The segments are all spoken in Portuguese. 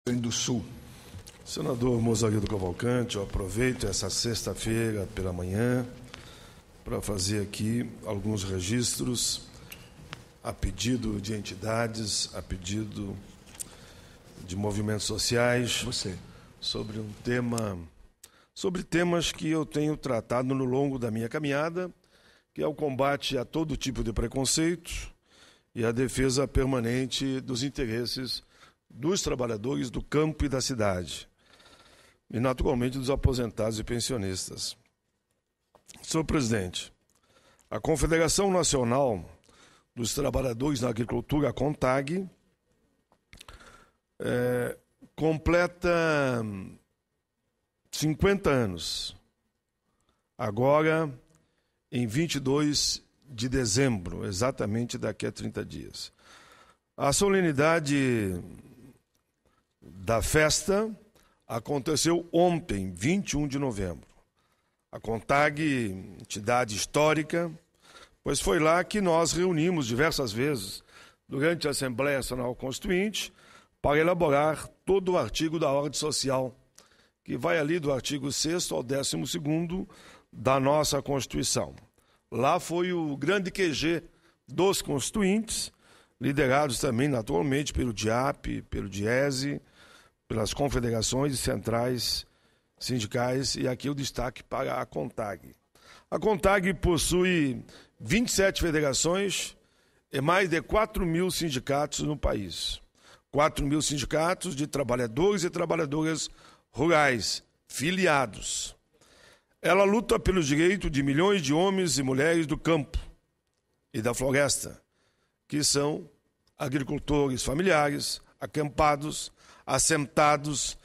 Grande do Sul. Senador Mozarino Cavalcante, eu aproveito essa sexta-feira pela manhã para fazer aqui alguns registros a pedido de entidades, a pedido de movimentos sociais, sobre temas que eu tenho tratado no longo da minha caminhada, que é o combate a todo tipo de preconceito e a defesa permanente dos interesses dos trabalhadores do campo e da cidade, e naturalmente dos aposentados e pensionistas. Senhor presidente, a Confederação Nacional dos Trabalhadores na Agricultura, a CONTAG, completa 50 anos, agora em 22 de dezembro, exatamente daqui a 30 dias. A solenidade da festa aconteceu ontem, 21 de novembro. A CONTAG, entidade histórica, pois foi lá que nós reunimos diversas vezes durante a Assembleia Nacional Constituinte para elaborar todo o artigo da ordem social, que vai ali do artigo 6º ao 12º da nossa Constituição. Lá foi o grande QG dos constituintes, liderados também, naturalmente, pelo DIAP, pelo DIESE, pelas confederações e centrais sindicais, e aqui o destaque para a CONTAG. A CONTAG possui 27 federações e mais de 4.000 sindicatos no país. 4.000 sindicatos de trabalhadores e trabalhadoras rurais, filiados. Ela luta pelos direitos de milhões de homens e mulheres do campo e da floresta, que são agricultores familiares, acampados, assentados,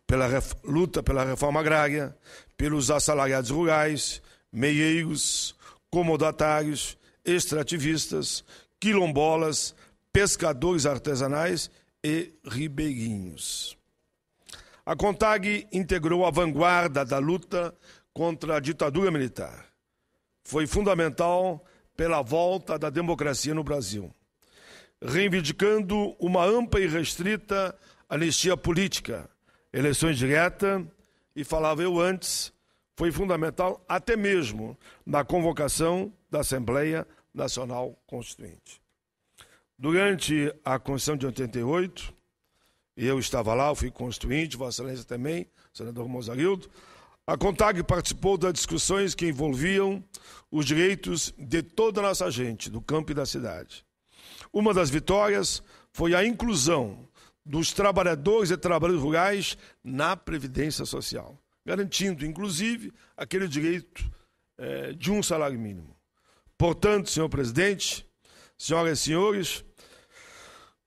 pela luta pela reforma agrária, pelos assalariados rurais, meieiros, comodatários, extrativistas, quilombolas, pescadores artesanais e ribeirinhos. A CONTAG integrou a vanguarda da luta contra a ditadura militar. Foi fundamental pela volta da democracia no Brasil, reivindicando uma ampla e restrita anistia política, eleições diretas, e falava eu antes, foi fundamental até mesmo na convocação da Assembleia Nacional Constituinte. Durante a Constituição de 88, eu estava lá, eu fui constituinte, Vossa Excelência também, senador Mozarildo, a CONTAG participou das discussões que envolviam os direitos de toda a nossa gente, do campo e da cidade. Uma das vitórias foi a inclusão dos trabalhadores e trabalhadoras rurais na Previdência Social, garantindo, inclusive, aquele direito de um salário mínimo. Portanto, senhor presidente, senhoras e senhores,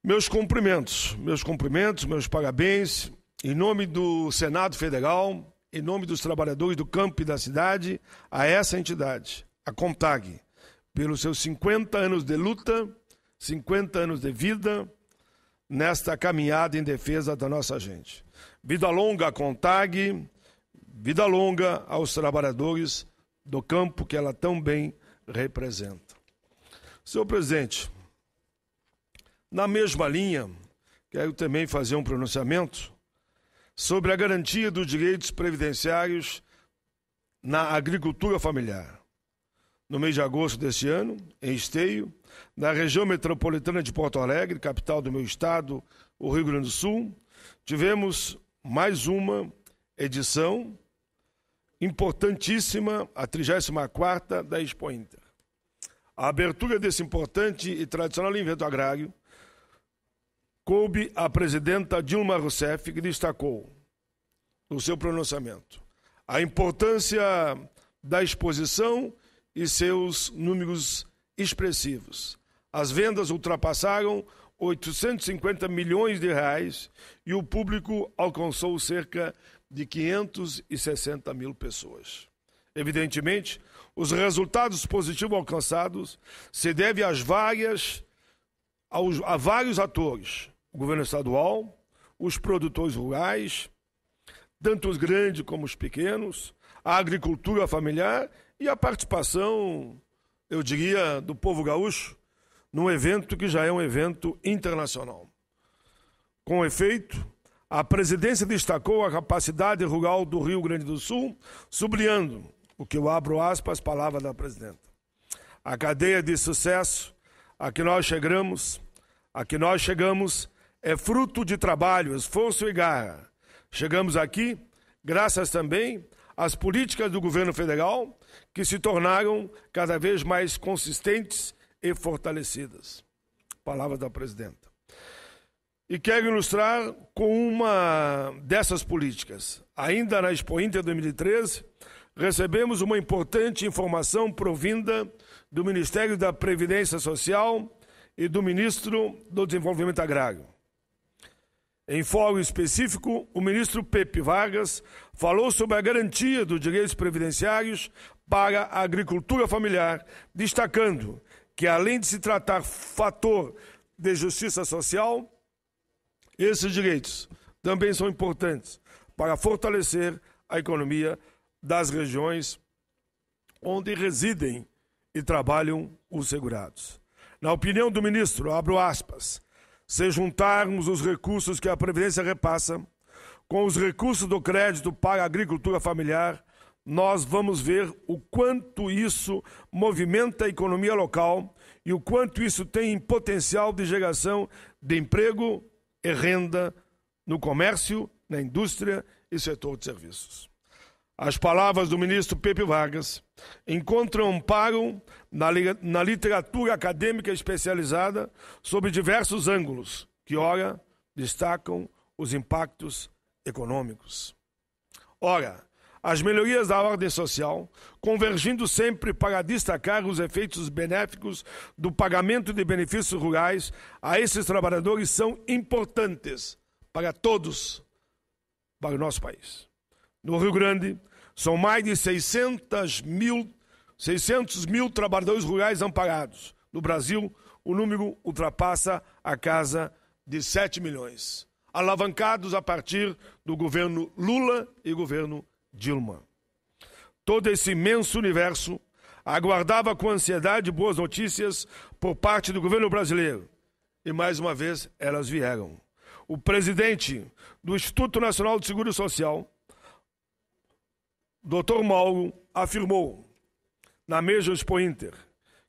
meus cumprimentos, meus parabéns, em nome do Senado Federal, em nome dos trabalhadores do campo e da cidade, a essa entidade, a CONTAG, pelos seus 50 anos de luta, 50 anos de vida, nesta caminhada em defesa da nossa gente. Vida longa à CONTAG, vida longa aos trabalhadores do campo que ela tão bem representa. Senhor presidente, na mesma linha, quero também fazer um pronunciamento sobre a garantia dos direitos previdenciários na agricultura familiar. No mês de agosto deste ano, em Esteio, na região metropolitana de Porto Alegre, capital do meu estado, o Rio Grande do Sul, tivemos mais uma edição importantíssima, a 34ª da Expo Inter. A abertura desse importante e tradicional evento agrário coube à presidenta Dilma Rousseff, que destacou no seu pronunciamento a importância da exposição e seus números expressivos. As vendas ultrapassaram 850 milhões de reais e o público alcançou cerca de 560 mil pessoas. Evidentemente, os resultados positivos alcançados se devem a vários atores, o governo estadual, os produtores rurais, tanto os grandes como os pequenos, a agricultura familiar e a participação, eu diria, do povo gaúcho, num evento que já é um evento internacional. Com efeito, a presidência destacou a capacidade rural do Rio Grande do Sul, sublinhando, o que eu abro aspas, palavras da presidenta. A cadeia de sucesso a que nós chegamos é fruto de trabalho, esforço e garra. Chegamos aqui graças também às políticas do governo federal, que se tornaram cada vez mais consistentes e fortalecidas. Palavras da presidenta. E quero ilustrar com uma dessas políticas. Ainda na Expo Inter 2013, recebemos uma importante informação provinda do Ministério da Previdência Social e do Ministro do Desenvolvimento Agrário. Em fórum específico, o ministro Pepe Vargas falou sobre a garantia dos direitos previdenciários para a agricultura familiar, destacando que, além de se tratar fator de justiça social, esses direitos também são importantes para fortalecer a economia das regiões onde residem e trabalham os segurados. Na opinião do ministro, abro aspas, se juntarmos os recursos que a Previdência repassa com os recursos do crédito para a agricultura familiar, nós vamos ver o quanto isso movimenta a economia local e o quanto isso tem potencial de geração de emprego e renda no comércio, na indústria e setor de serviços. As palavras do ministro Pepe Vargas encontram amparo na literatura acadêmica especializada sobre diversos ângulos, que, ora, destacam os impactos econômicos. Ora, as melhorias da ordem social, convergindo sempre para destacar os efeitos benéficos do pagamento de benefícios rurais a esses trabalhadores, são importantes para todos, para o nosso país. No Rio Grande, são mais de 600 mil trabalhadores rurais amparados. No Brasil, o número ultrapassa a casa de 7 milhões, alavancados a partir do governo Lula e governo Dilma. Todo esse imenso universo aguardava com ansiedade boas notícias por parte do governo brasileiro. E, mais uma vez, elas vieram. O presidente do Instituto Nacional de Seguro Social, Dr. Mauro, afirmou na mesma Expo Inter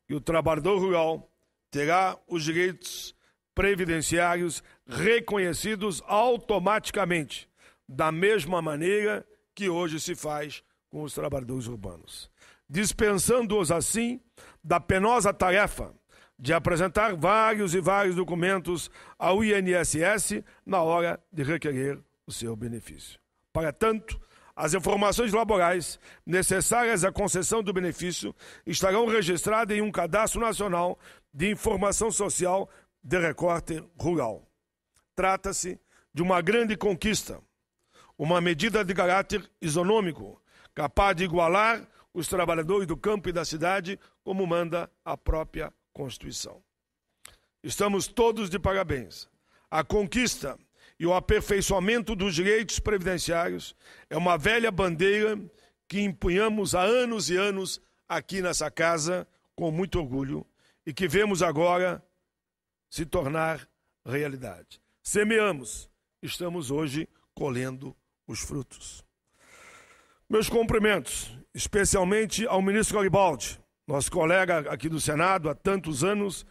que o trabalhador rural terá os direitos previdenciários reconhecidos automaticamente, da mesma maneira que hoje se faz com os trabalhadores urbanos, dispensando-os assim da penosa tarefa de apresentar vários e vários documentos ao INSS na hora de requerer o seu benefício. Para tanto, as informações laborais necessárias à concessão do benefício estarão registradas em um cadastro nacional de informação social de recorte rural. Trata-se de uma grande conquista, uma medida de caráter isonômico, capaz de igualar os trabalhadores do campo e da cidade, como manda a própria Constituição. Estamos todos de parabéns. A conquista e o aperfeiçoamento dos direitos previdenciários é uma velha bandeira que empunhamos há anos e anos aqui nessa casa com muito orgulho e que vemos agora se tornar realidade. Semeamos, estamos hoje colhendo os frutos. Meus cumprimentos, especialmente ao ministro Garibaldi, nosso colega aqui do Senado há tantos anos,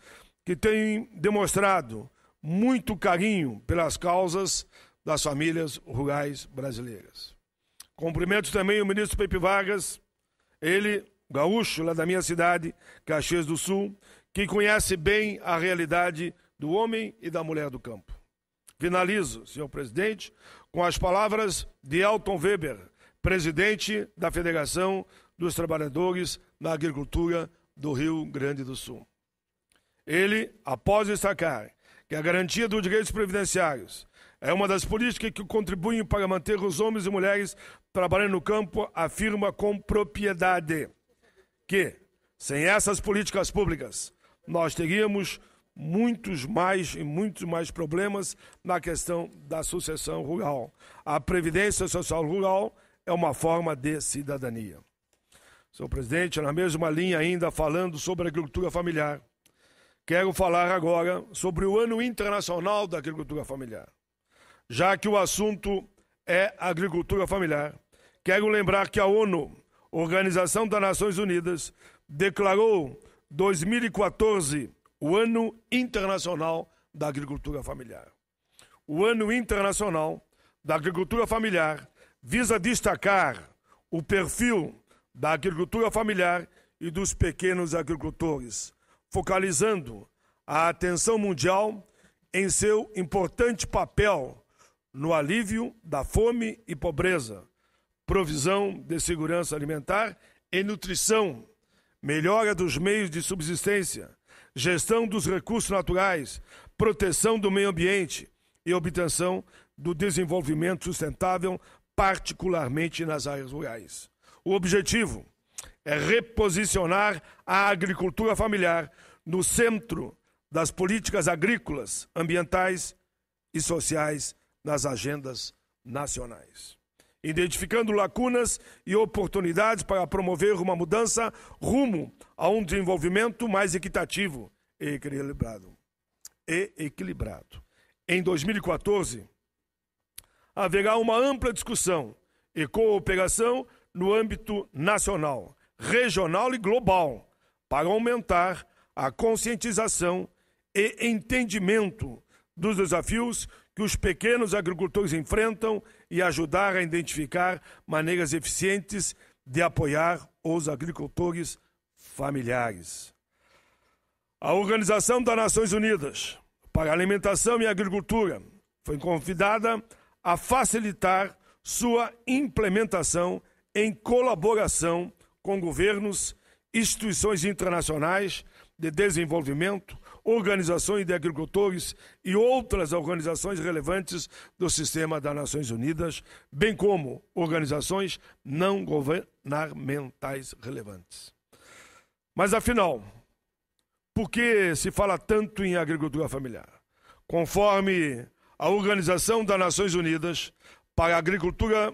que tem demonstrado muito carinho pelas causas das famílias rurais brasileiras. Cumprimento também o ministro Pepe Vargas, ele, gaúcho, lá da minha cidade, Caxias do Sul, que conhece bem a realidade do homem e da mulher do campo. Finalizo, senhor presidente, com as palavras de Elton Weber, presidente da Federação dos Trabalhadores na Agricultura do Rio Grande do Sul. Ele, após destacar que a garantia dos direitos previdenciários é uma das políticas que contribuem para manter os homens e mulheres trabalhando no campo, afirma com propriedade que, sem essas políticas públicas, nós teríamos muitos mais problemas na questão da sucessão rural. A Previdência Social Rural é uma forma de cidadania. Senhor presidente, na mesma linha ainda falando sobre a agricultura familiar, quero falar agora sobre o Ano Internacional da Agricultura Familiar. já que o assunto é agricultura familiar, quero lembrar que a ONU, Organização das Nações Unidas, declarou 2014 o Ano Internacional da Agricultura Familiar. O Ano Internacional da Agricultura Familiar visa destacar o perfil da agricultura familiar e dos pequenos agricultores, focalizando a atenção mundial em seu importante papel no alívio da fome e pobreza, provisão de segurança alimentar e nutrição, melhora dos meios de subsistência, gestão dos recursos naturais, proteção do meio ambiente e obtenção do desenvolvimento sustentável, particularmente nas áreas rurais. O objetivo é reposicionar a agricultura familiar no centro das políticas agrícolas, ambientais e sociais nas agendas nacionais, identificando lacunas e oportunidades para promover uma mudança rumo a um desenvolvimento mais equitativo e equilibrado. Em 2014, haverá uma ampla discussão e cooperação no âmbito nacional, regional e global para aumentar a conscientização e entendimento dos desafios que os pequenos agricultores enfrentam e ajudar a identificar maneiras eficientes de apoiar os agricultores familiares. A Organização das Nações Unidas para a Alimentação e Agricultura foi convidada a facilitar sua implementação em colaboração com governos, instituições internacionais de desenvolvimento, organizações de agricultores e outras organizações relevantes do sistema das Nações Unidas, bem como organizações não governamentais relevantes. Mas, afinal, por que se fala tanto em agricultura familiar? Conforme a Organização das Nações Unidas para a Agricultura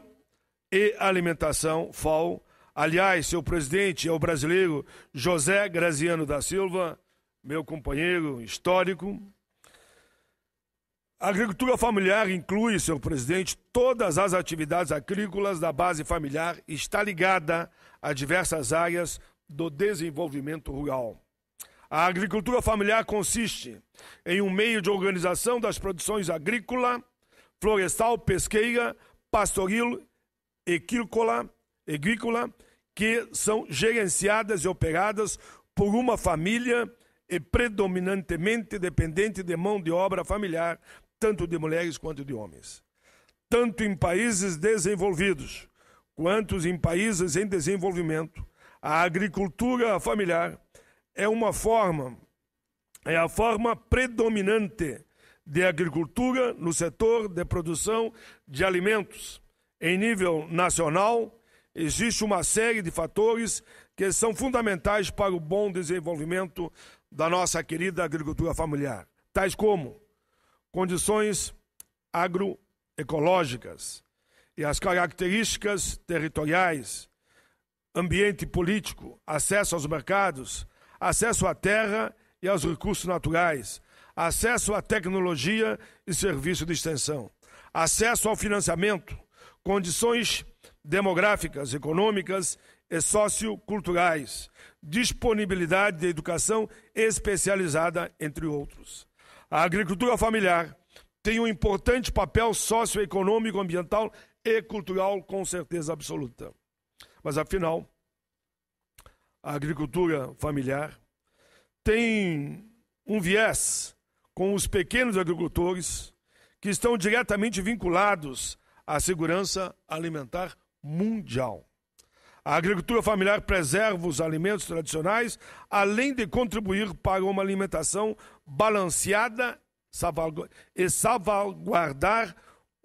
e Alimentação, FAO, aliás, seu presidente é o brasileiro José Graziano da Silva, meu companheiro histórico. A agricultura familiar inclui, seu presidente, todas as atividades agrícolas da base familiar e está ligada a diversas áreas do desenvolvimento rural. A agricultura familiar consiste em um meio de organização das produções agrícola, florestal, pesqueira, pastoril, agrícola, que são gerenciadas e operadas por uma família e predominantemente dependente de mão de obra familiar, tanto de mulheres quanto de homens. Tanto em países desenvolvidos quanto em países em desenvolvimento, a agricultura familiar é a forma predominante de agricultura no setor de produção de alimentos. Em nível nacional, existe uma série de fatores que são fundamentais para o bom desenvolvimento da nossa querida agricultura familiar, tais como condições agroecológicas e as características territoriais, ambiente político, acesso aos mercados, acesso à terra e aos recursos naturais, acesso à tecnologia e serviço de extensão, acesso ao financiamento, condições demográficas, econômicas e socioculturais, disponibilidade de educação especializada, entre outros. A agricultura familiar tem um importante papel socioeconômico, ambiental e cultural, com certeza absoluta. Mas, afinal, a agricultura familiar tem um viés com os pequenos agricultores que estão diretamente vinculados à segurança alimentar mundial. A agricultura familiar preserva os alimentos tradicionais, além de contribuir para uma alimentação balanceada e salvaguardar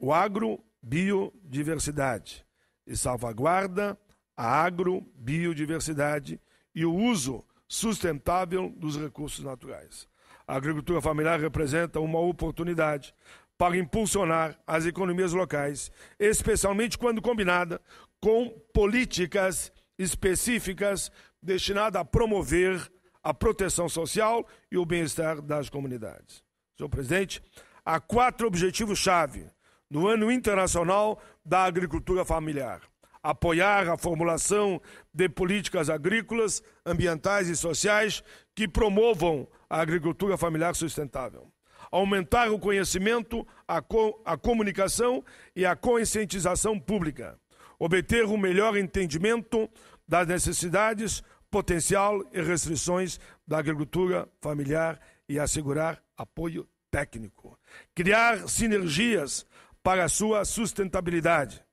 a agrobiodiversidade. E salvaguarda a agrobiodiversidade e o uso sustentável dos recursos naturais. A agricultura familiar representa uma oportunidade para impulsionar as economias locais, especialmente quando combinada com políticas específicas destinadas a promover a proteção social e o bem-estar das comunidades. Senhor presidente, há 4 objetivos-chave no Ano Internacional da Agricultura Familiar. Apoiar a formulação de políticas agrícolas, ambientais e sociais que promovam a agricultura familiar sustentável. Aumentar o conhecimento, a comunicação e a conscientização pública. Obter um melhor entendimento das necessidades, potencial e restrições da agricultura familiar e assegurar apoio técnico. Criar sinergias para a sua sustentabilidade.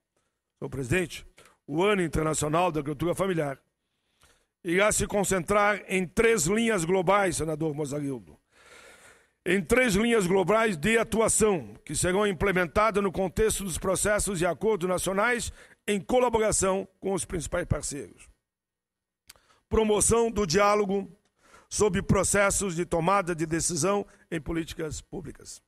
Senhor presidente, o Ano Internacional da Agricultura Familiar irá se concentrar em 3 linhas globais, senador Mozzaguildo. Em 3 linhas globais de atuação, que serão implementadas no contexto dos processos e acordos nacionais em colaboração com os principais parceiros. Promoção do diálogo sobre processos de tomada de decisão em políticas públicas.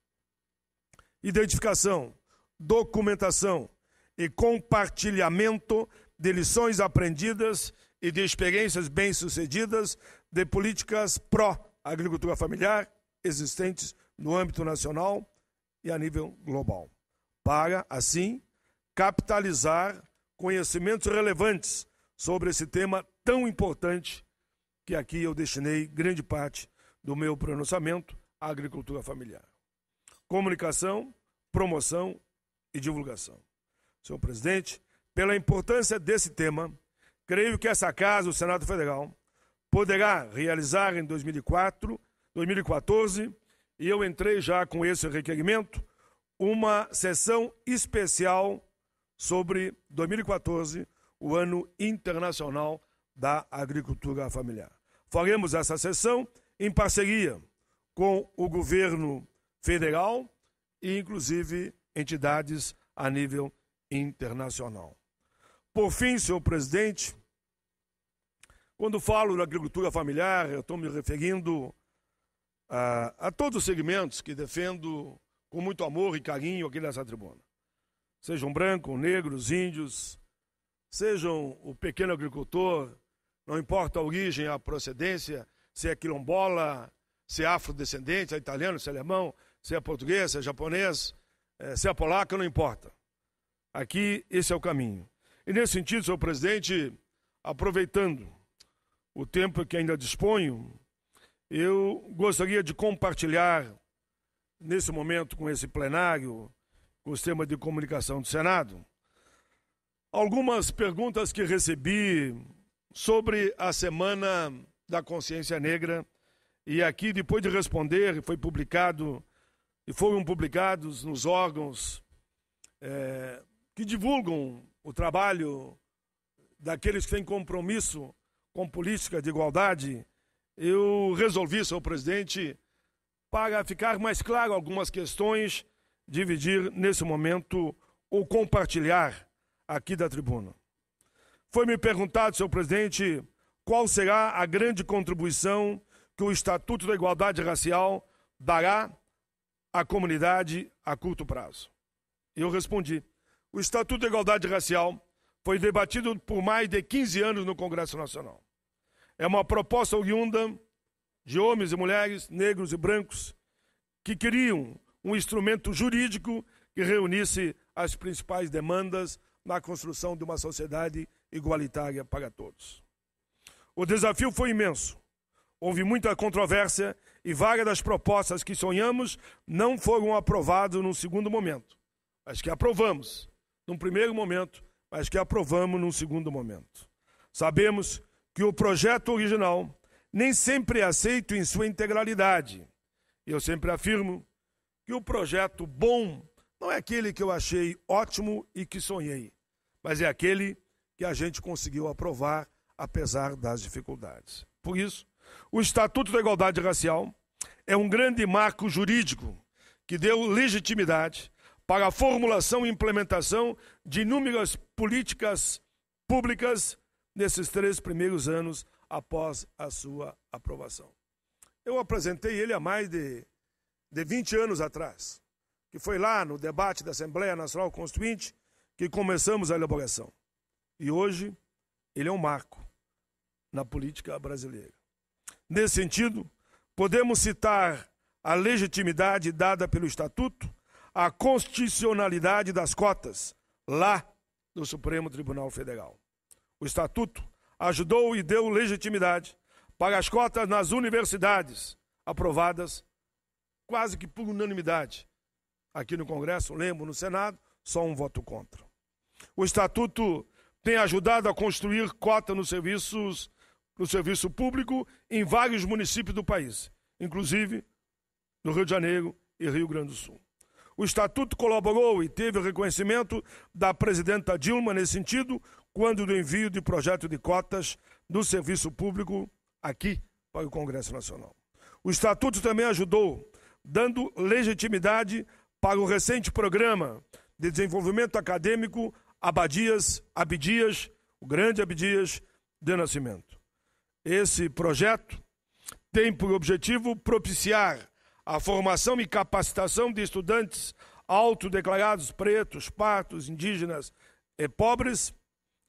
Identificação, documentação e compartilhamento de lições aprendidas e de experiências bem-sucedidas de políticas pró-agricultura familiar existentes no âmbito nacional e a nível global, para, assim, capitalizar conhecimentos relevantes sobre esse tema tão importante que aqui eu destinei grande parte do meu pronunciamento à agricultura familiar. Comunicação, promoção e divulgação. Senhor presidente, pela importância desse tema, creio que essa Casa, o Senado Federal, poderá realizar em 2014, e eu entrei já com esse requerimento, uma sessão especial sobre 2014, o Ano Internacional da Agricultura Familiar. Faremos essa sessão em parceria com o governo federal e, inclusive, entidades a nível internacional. Por fim, senhor presidente, quando falo da agricultura familiar, eu estou me referindo a todos os segmentos que defendo com muito amor e carinho aqui nessa tribuna. Sejam brancos, negros, índios, sejam o pequeno agricultor, não importa a origem, a procedência, se é quilombola, se é afrodescendente, se é italiano, se é alemão, se é português, se é japonês, se é polaco, não importa. Aqui, esse é o caminho. E nesse sentido, senhor presidente, aproveitando o tempo que ainda disponho, eu gostaria de compartilhar, nesse momento, com esse plenário, com o sistema de comunicação do Senado, algumas perguntas que recebi sobre a Semana da Consciência Negra. E aqui, depois de responder, foram publicados nos órgãos que divulgam o trabalho daqueles que têm compromisso com política de igualdade, eu resolvi, senhor presidente, para ficar mais claro algumas questões, dividir nesse momento ou compartilhar aqui da tribuna. Foi-me perguntado, senhor presidente, qual será a grande contribuição que o Estatuto da Igualdade Racial dará à comunidade a curto prazo. Eu respondi: o Estatuto da Igualdade Racial foi debatido por mais de 15 anos no Congresso Nacional. É uma proposta oriunda de homens e mulheres, negros e brancos, que queriam um instrumento jurídico que reunisse as principais demandas na construção de uma sociedade igualitária para todos. O desafio foi imenso. Houve muita controvérsia e várias das propostas que sonhamos não foram aprovadas num segundo momento, mas que aprovamos num primeiro momento, mas que aprovamos num segundo momento. Sabemos que o projeto original nem sempre é aceito em sua integralidade. Eu sempre afirmo que o projeto bom não é aquele que eu achei ótimo e que sonhei, mas é aquele que a gente conseguiu aprovar apesar das dificuldades. Por isso, o Estatuto da Igualdade Racial é um grande marco jurídico que deu legitimidade para a formulação e implementação de inúmeras políticas públicas nesses 3 primeiros anos após a sua aprovação. Eu apresentei ele há mais de 20 anos atrás, que foi lá no debate da Assembleia Nacional Constituinte que começamos a elaboração. E hoje ele é um marco na política brasileira. Nesse sentido, podemos citar a legitimidade dada pelo Estatuto a constitucionalidade das cotas, lá no Supremo Tribunal Federal. O Estatuto ajudou e deu legitimidade para as cotas nas universidades, aprovadas quase que por unanimidade. Aqui no Congresso, lembro, no Senado, só um voto contra. O Estatuto tem ajudado a construir cota no serviço público em vários municípios do país, inclusive no Rio de Janeiro e Rio Grande do Sul. O Estatuto colaborou e teve o reconhecimento da presidenta Dilma nesse sentido, quando do envio de projeto de cotas do serviço público aqui para o Congresso Nacional. O Estatuto também ajudou, dando legitimidade para o recente programa de desenvolvimento acadêmico Abdias, o grande Abdias de Nascimento. Esse projeto tem por objetivo propiciar a formação e capacitação de estudantes autodeclarados pretos, pardos, indígenas e pobres,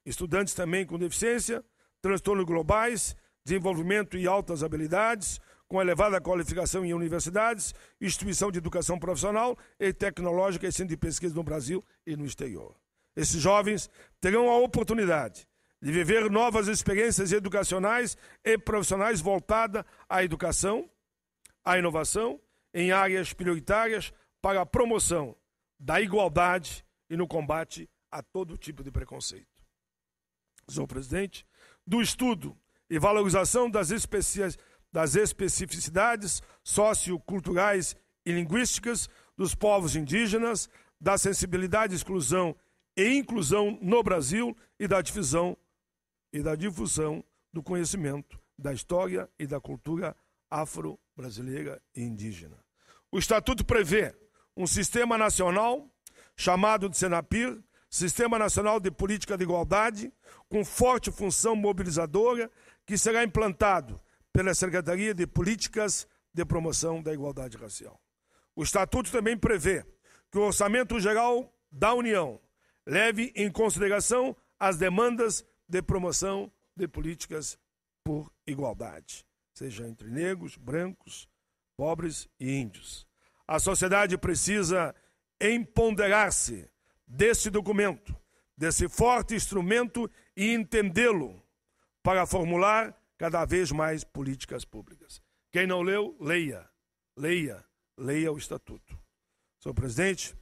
estudantes também com deficiência, transtornos globais, desenvolvimento e altas habilidades, com elevada qualificação em universidades, instituição de educação profissional e tecnológica e centro de pesquisa no Brasil e no exterior. Esses jovens terão a oportunidade de viver novas experiências educacionais e profissionais voltadas à educação, à inovação, em áreas prioritárias para a promoção da igualdade e no combate a todo tipo de preconceito. Senhor presidente, do estudo e valorização das especificidades socioculturais e linguísticas dos povos indígenas, da sensibilidade, exclusão e inclusão no Brasil e da difusão do conhecimento da história e da cultura afro-brasileira e indígena. O Estatuto prevê um sistema nacional chamado de Senapir, Sistema Nacional de Política de Igualdade, com forte função mobilizadora, que será implantado pela Secretaria de Políticas de Promoção da Igualdade Racial. O Estatuto também prevê que o Orçamento Geral da União leve em consideração as demandas de promoção de políticas por igualdade, seja entre negros, brancos, pobres e índios. A sociedade precisa empoderar-se desse documento, desse forte instrumento e entendê-lo para formular cada vez mais políticas públicas. Quem não leu, leia o Estatuto. Senhor presidente,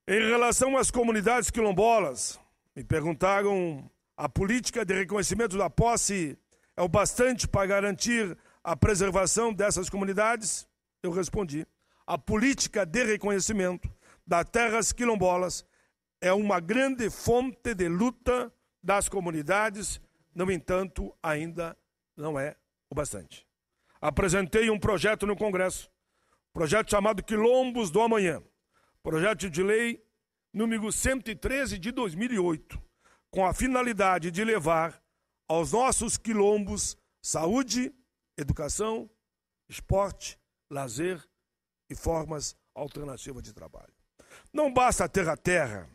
em relação às comunidades quilombolas, me perguntaram: a política de reconhecimento da posse é o bastante para garantir a preservação dessas comunidades? Eu respondi: a política de reconhecimento das terras quilombolas é uma grande fonte de luta das comunidades, no entanto, ainda não é o bastante. Apresentei um projeto no Congresso, projeto chamado Quilombos do Amanhã, projeto de lei número 113 de 2008, com a finalidade de levar aos nossos quilombos saúde, educação, esporte, lazer e formas alternativas de trabalho. Não basta ter a terra,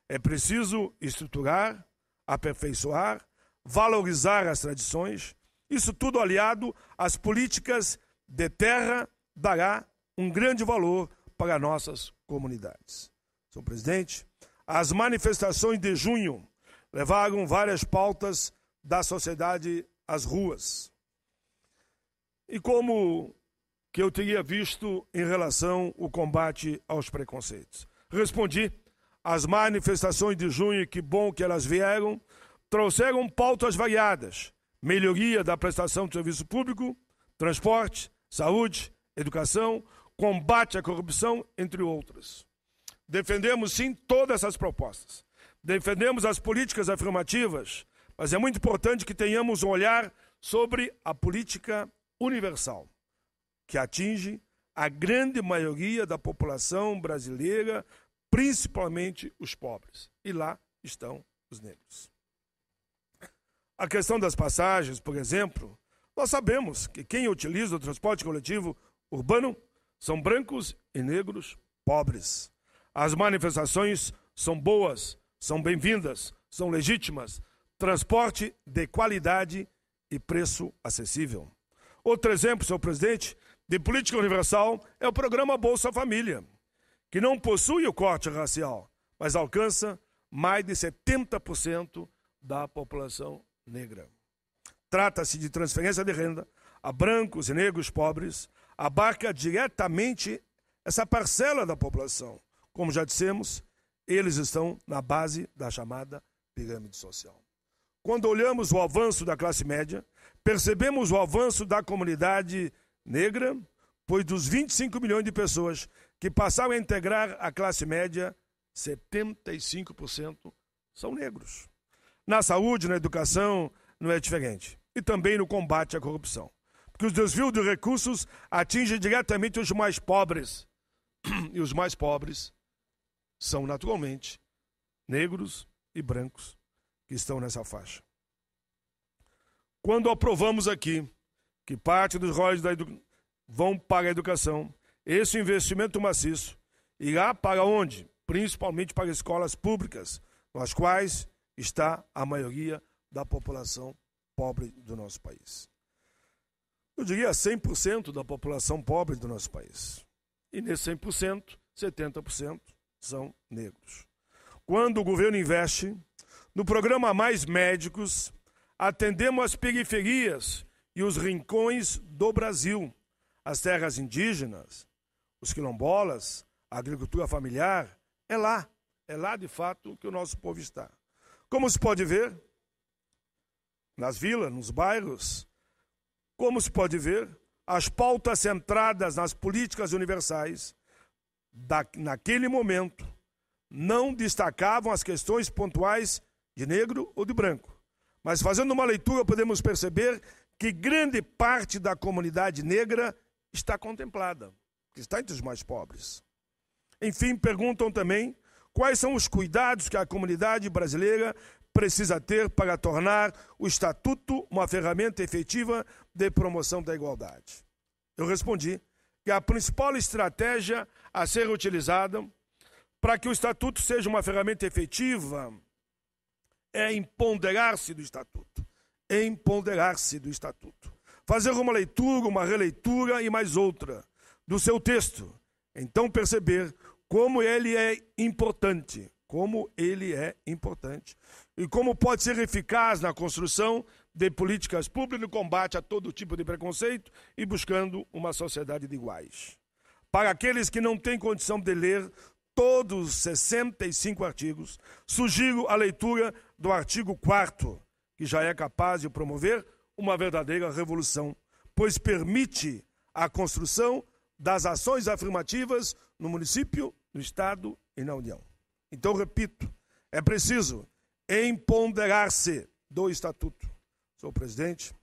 é preciso estruturar, aperfeiçoar, valorizar as tradições. Isso tudo aliado às políticas de terra dará um grande valor para nossas comunidades. Senhor presidente, as manifestações de junho levaram várias pautas da sociedade às ruas. E como que eu teria visto em relação ao combate aos preconceitos? Respondi: as manifestações de junho, que bom que elas vieram, trouxeram pautas variadas: melhoria da prestação de serviço público, transporte, saúde, educação, combate à corrupção, entre outras. Defendemos, sim, todas essas propostas. Defendemos as políticas afirmativas, mas é muito importante que tenhamos um olhar sobre a política universal, que atinge a grande maioria da população brasileira, principalmente os pobres. E lá estão os negros. A questão das passagens, por exemplo, nós sabemos que quem utiliza o transporte coletivo urbano são brancos e negros pobres. As manifestações são boas, são bem-vindas, são legítimas. Transporte de qualidade e preço acessível. Outro exemplo, senhor presidente, de política universal é o programa Bolsa Família, que não possui o corte racial, mas alcança mais de 70% da população negra. Trata-se de transferência de renda a brancos e negros pobres, abarca diretamente essa parcela da população. Como já dissemos, eles estão na base da chamada pirâmide social. Quando olhamos o avanço da classe média, percebemos o avanço da comunidade negra, pois dos 25 milhões de pessoas que passaram a integrar a classe média, 75% são negros. Na saúde, na educação, não é diferente. E também no combate à corrupção. Porque os desvios de recursos atingem diretamente os mais pobres. E os mais pobres são, naturalmente, negros e brancos que estão nessa faixa. Quando aprovamos aqui que parte dos royalties vão para a educação, esse investimento maciço irá para onde? Principalmente para escolas públicas, nas quais está a maioria da população pobre do nosso país. Eu diria 100% da população pobre do nosso país. E nesse 100%, 70% são negros. Quando o governo investe no programa Mais Médicos, atendemos as periferias e os rincões do Brasil, as terras indígenas, os quilombolas, a agricultura familiar. É lá de fato que o nosso povo está. Como se pode ver, nas vilas, nos bairros, como se pode ver, as pautas centradas nas políticas universais, naquele momento, não destacavam as questões pontuais de negro ou de branco. Mas fazendo uma leitura, podemos perceber que grande parte da comunidade negra está contemplada, que está entre os mais pobres. Enfim, perguntam também quais são os cuidados que a comunidade brasileira precisa ter para tornar o Estatuto uma ferramenta efetiva de promoção da igualdade. Eu respondi que a principal estratégia a ser utilizada para que o Estatuto seja uma ferramenta efetiva é empoderar-se do Estatuto. Empoderar-se do Estatuto. Fazer uma leitura, uma releitura e mais outra do seu texto. Então perceber como ele é importante, e como pode ser eficaz na construção de políticas públicas no combate a todo tipo de preconceito e buscando uma sociedade de iguais. Para aqueles que não têm condição de ler todos os 65 artigos, sugiro a leitura do artigo 4º, que já é capaz de promover uma verdadeira revolução, pois permite a construção das ações afirmativas no município, no Estado e na União. Então, repito, é preciso empoderar-se do Estatuto. Senhor presidente,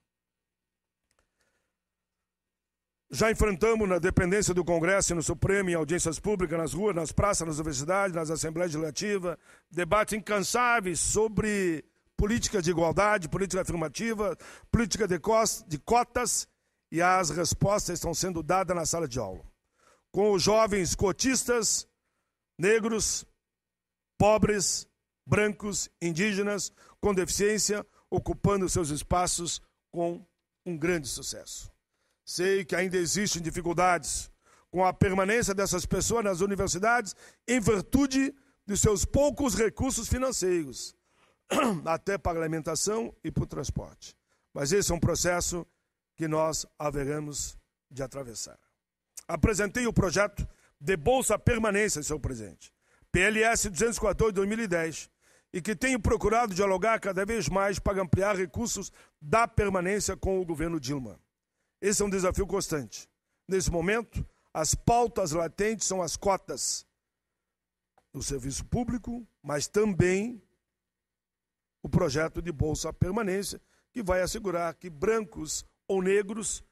já enfrentamos na dependência do Congresso e no Supremo, em audiências públicas, nas ruas, nas praças, nas universidades, nas assembleias legislativas, debates incansáveis sobre política de igualdade, política afirmativa, política de cotas, e as respostas estão sendo dadas na sala de aula. Com os jovens cotistas, negros, pobres, brancos, indígenas, com deficiência, ocupando seus espaços com um grande sucesso. Sei que ainda existem dificuldades com a permanência dessas pessoas nas universidades em virtude de seus poucos recursos financeiros, até para a alimentação e para o transporte. Mas esse é um processo que nós haveremos de atravessar. Apresentei o projeto de Bolsa Permanência, senhor presidente, PLS 214 de 2010, e que tenho procurado dialogar cada vez mais para ampliar recursos da permanência com o governo Dilma. Esse é um desafio constante. Nesse momento, as pautas latentes são as cotas do serviço público, mas também o projeto de Bolsa Permanência, que vai assegurar que brancos ou negros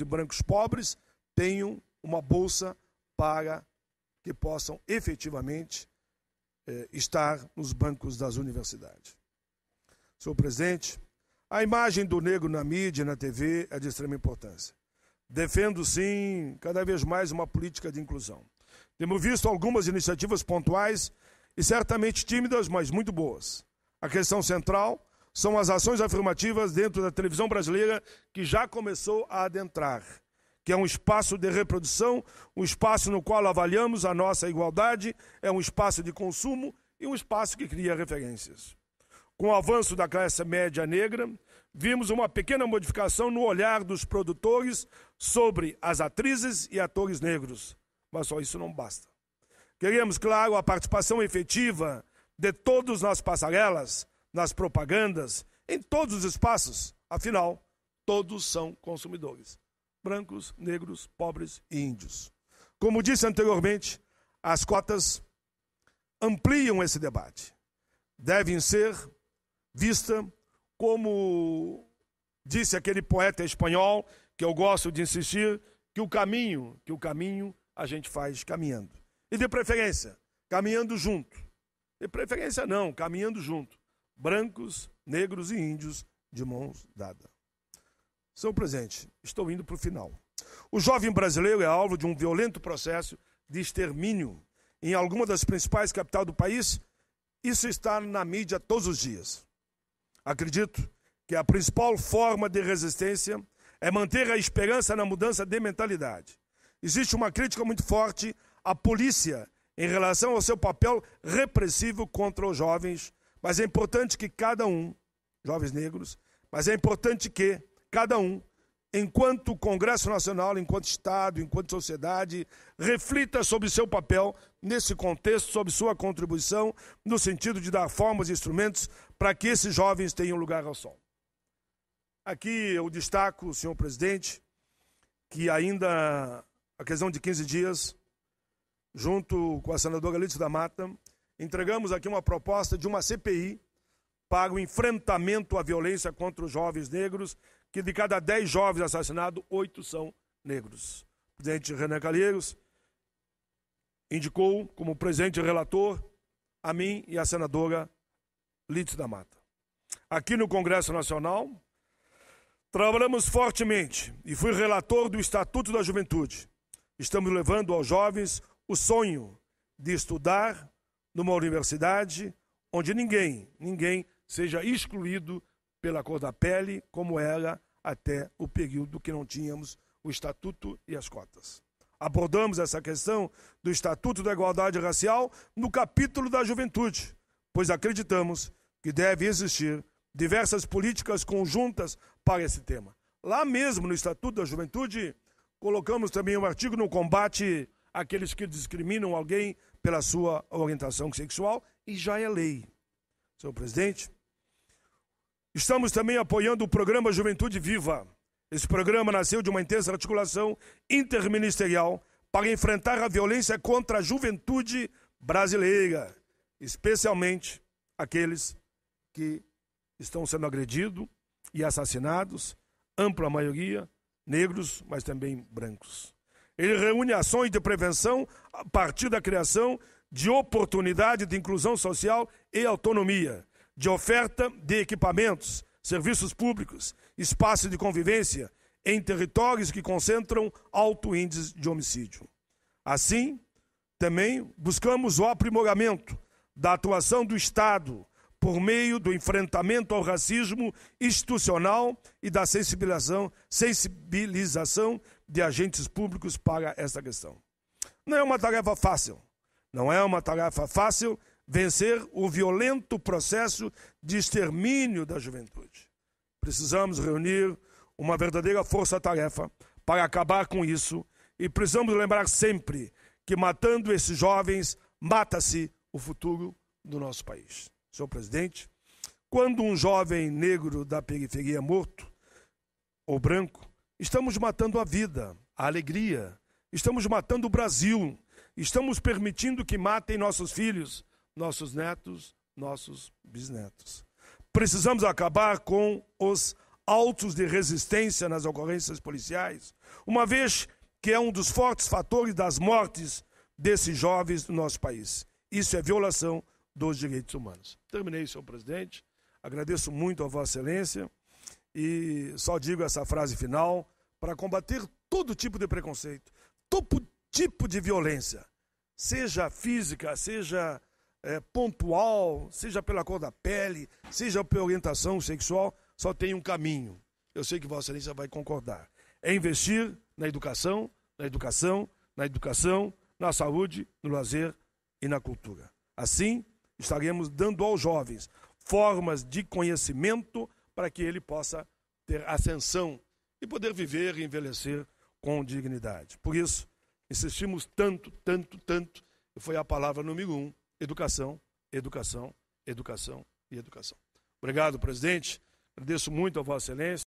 e brancos pobres tenham uma bolsa para que possam efetivamente estar nos bancos das universidades. Senhor presidente, a imagem do negro na mídia e na TV é de extrema importância. Defendo, sim, cada vez mais uma política de inclusão. Temos visto algumas iniciativas pontuais e certamente tímidas, mas muito boas. A questão central são as ações afirmativas dentro da televisão brasileira, que já começou a adentrar, que é um espaço de reprodução, um espaço no qual avaliamos a nossa igualdade, é um espaço de consumo e um espaço que cria referências. Com o avanço da classe média negra, vimos uma pequena modificação no olhar dos produtores sobre as atrizes e atores negros. Mas só isso não basta. Queremos, claro, a participação efetiva de todos nas passarelas, nas propagandas, em todos os espaços. Afinal, todos são consumidores. Brancos, negros, pobres e índios. Como disse anteriormente, as cotas ampliam esse debate. Devem ser vistas como disse aquele poeta espanhol, que eu gosto de insistir, que o caminho a gente faz caminhando. E de preferência, caminhando junto. De preferência não, caminhando junto. Brancos, negros e índios de mãos dadas. Senhor presidente, estou indo para o final. O jovem brasileiro é alvo de um violento processo de extermínio em alguma das principais capitais do país. Isso está na mídia todos os dias. Acredito que a principal forma de resistência é manter a esperança na mudança de mentalidade. Existe uma crítica muito forte à polícia em relação ao seu papel repressivo contra os jovens, mas é importante que cada um, jovens negros, mas é importante que cada um, enquanto Congresso Nacional, enquanto Estado, enquanto sociedade, reflita sobre seu papel nesse contexto, sobre sua contribuição, no sentido de dar formas e instrumentos para que esses jovens tenham lugar ao sol. Aqui eu destaco, senhor presidente, que ainda a questão de 15 dias, junto com a senadora Lídia da Mata, entregamos aqui uma proposta de uma CPI para o enfrentamento à violência contra os jovens negros, que de cada 10 jovens assassinados, 8 são negros. O presidente Renan Calheiros indicou como presidente e relator a mim e a senadora Lídia da Mata. Aqui no Congresso Nacional, trabalhamos fortemente e fui relator do Estatuto da Juventude. Estamos levando aos jovens o sonho de estudar numa universidade onde ninguém seja excluído pela cor da pele, como era até o período que não tínhamos o Estatuto e as cotas. Abordamos essa questão do Estatuto da Igualdade Racial no capítulo da juventude, pois acreditamos que deve existir diversas políticas conjuntas para esse tema. Lá mesmo no Estatuto da Juventude, colocamos também um artigo no combate àqueles que discriminam alguém pela sua orientação sexual, e já é lei. Senhor presidente, estamos também apoiando o programa Juventude Viva. Esse programa nasceu de uma intensa articulação interministerial para enfrentar a violência contra a juventude brasileira, especialmente aqueles que estão sendo agredidos e assassinados, ampla maioria, negros, mas também brancos. Ele reúne ações de prevenção a partir da criação de oportunidade de inclusão social e autonomia, de oferta de equipamentos, serviços públicos, espaços de convivência em territórios que concentram alto índice de homicídio. Assim, também buscamos o aprimoramento da atuação do Estado por meio do enfrentamento ao racismo institucional e da sensibilização de agentes públicos para essa questão. Não é uma tarefa fácil. Não é uma tarefa fácil vencer o violento processo de extermínio da juventude. Precisamos reunir uma verdadeira força-tarefa para acabar com isso e precisamos lembrar sempre que matando esses jovens, mata-se o futuro do nosso país. Senhor presidente, quando um jovem negro da periferia é morto, ou branco, estamos matando a vida, a alegria, estamos matando o Brasil, estamos permitindo que matem nossos filhos, nossos netos, nossos bisnetos. Precisamos acabar com os autos de resistência nas ocorrências policiais, uma vez que é um dos fortes fatores das mortes desses jovens do nosso país. Isso é violação dos direitos humanos. Terminei, senhor presidente. Agradeço muito a Vossa Excelência e só digo essa frase final: para combater todo tipo de preconceito, todo tipo de violência, seja física, seja pontual, seja pela cor da pele, seja pela orientação sexual, só tem um caminho. Eu sei que Vossa Excelência vai concordar. É investir na educação, na educação, na educação, na saúde, no lazer e na cultura. Assim, estaremos dando aos jovens formas de conhecimento para que ele possa ter ascensão e poder viver e envelhecer com dignidade. Por isso, insistimos tanto, e foi a palavra número 1, educação, educação, educação e educação. Obrigado, presidente. Agradeço muito a Vossa Excelência.